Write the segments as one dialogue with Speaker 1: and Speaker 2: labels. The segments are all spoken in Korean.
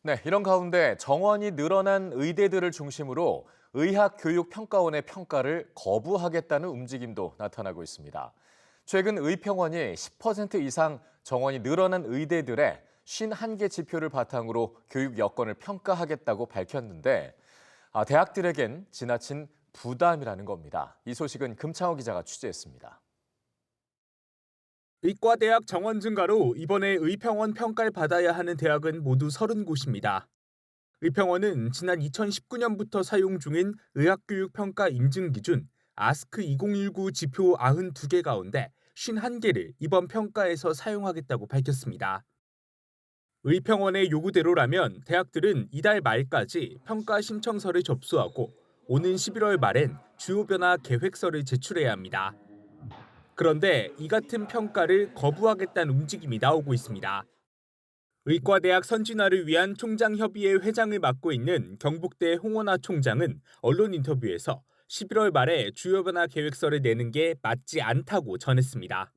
Speaker 1: 네, 이런 가운데 정원이 늘어난 의대들을 중심으로 의학교육평가원의 평가를 거부하겠다는 움직임도 나타나고 있습니다. 최근 의평원이 10% 이상 정원이 늘어난 의대들의 51개 지표를 바탕으로 교육 여건을 평가하겠다고 밝혔는데 대학들에겐 지나친 부담이라는 겁니다. 이 소식은 금창호 기자가 취재했습니다.
Speaker 2: 의과대학 정원 증가로 이번에 의평원 평가를 받아야 하는 대학은 모두 30곳입니다. 의평원은 지난 2019년부터 사용 중인 의학교육평가 인증기준 아스크 2019 지표 92개 가운데 51개를 이번 평가에서 사용하겠다고 밝혔습니다. 의평원의 요구대로라면 대학들은 이달 말까지 평가 신청서를 접수하고 오는 11월 말엔 주요 변화 계획서를 제출해야 합니다. 그런데 이 같은 평가를 거부하겠다는 움직임이 나오고 있습니다. 의과대학 선진화를 위한 총장협의회 회장을 맡고 있는 경북대 홍원하 총장은 언론 인터뷰에서 11월 말에 주요 변화 계획서를 내는 게 맞지 않다고 전했습니다.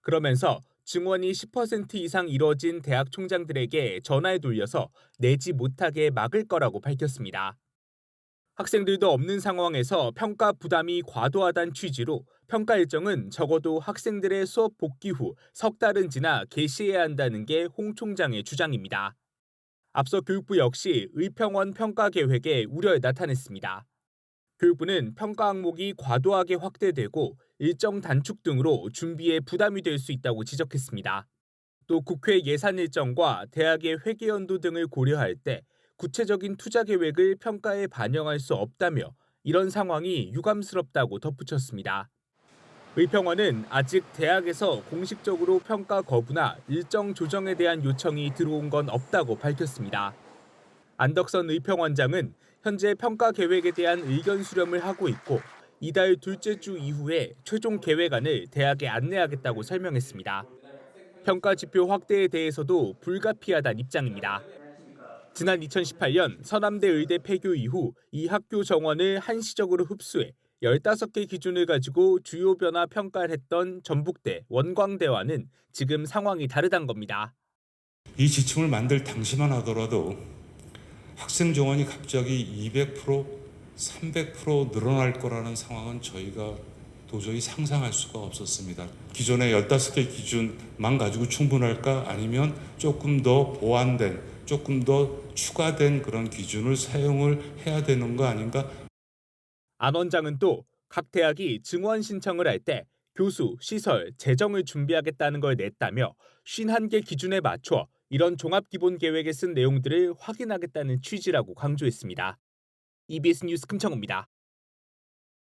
Speaker 2: 그러면서 증원이 10% 이상 이뤄진 대학 총장들에게 전화에 돌려서 내지 못하게 막을 거라고 밝혔습니다. 학생들도 없는 상황에서 평가 부담이 과도하다는 취지로 평가 일정은 적어도 학생들의 수업 복귀 후 석 달은 지나 개시해야 한다는 게 홍 총장의 주장입니다. 앞서 교육부 역시 의평원 평가 계획에 우려를 나타냈습니다. 교육부는 평가 항목이 과도하게 확대되고 일정 단축 등으로 준비에 부담이 될 수 있다고 지적했습니다. 또 국회 예산 일정과 대학의 회계 연도 등을 고려할 때 구체적인 투자 계획을 평가에 반영할 수 없다며 이런 상황이 유감스럽다고 덧붙였습니다. 의평원은 아직 대학에서 공식적으로 평가 거부나 일정 조정에 대한 요청이 들어온 건 없다고 밝혔습니다. 안덕선 의평원장은 현재 평가 계획에 대한 의견 수렴을 하고 있고 이달 둘째 주 이후에 최종 계획안을 대학에 안내하겠다고 설명했습니다. 평가 지표 확대에 대해서도 불가피하다는 입장입니다. 지난 2018년 서남대 의대 폐교 이후 이 학교 정원을 한시적으로 흡수해 15개 기준을 가지고 주요 변화 평가를 했던 전북대, 원광대와는 지금 상황이 다르단 겁니다.
Speaker 3: 이 지침을 만들 당시만 하더라도 학생 정원이 갑자기 200%, 300% 늘어날 거라는 상황은 저희가 도저히 상상할 수가 없었습니다. 기존의 15개 기준만 가지고 충분할까? 아니면 조금 더 보완된, 조금 더 추가된 그런 기준을 사용을 해야 되는 거 아닌가?
Speaker 2: 안 원장은 또 각 대학이 증원 신청을 할 때 교수, 시설, 재정을 준비하겠다는 걸 냈다며 51개 기준에 맞춰 이런 종합기본계획에 쓴 내용들을 확인하겠다는 취지라고 강조했습니다. EBS 뉴스 금창호입니다.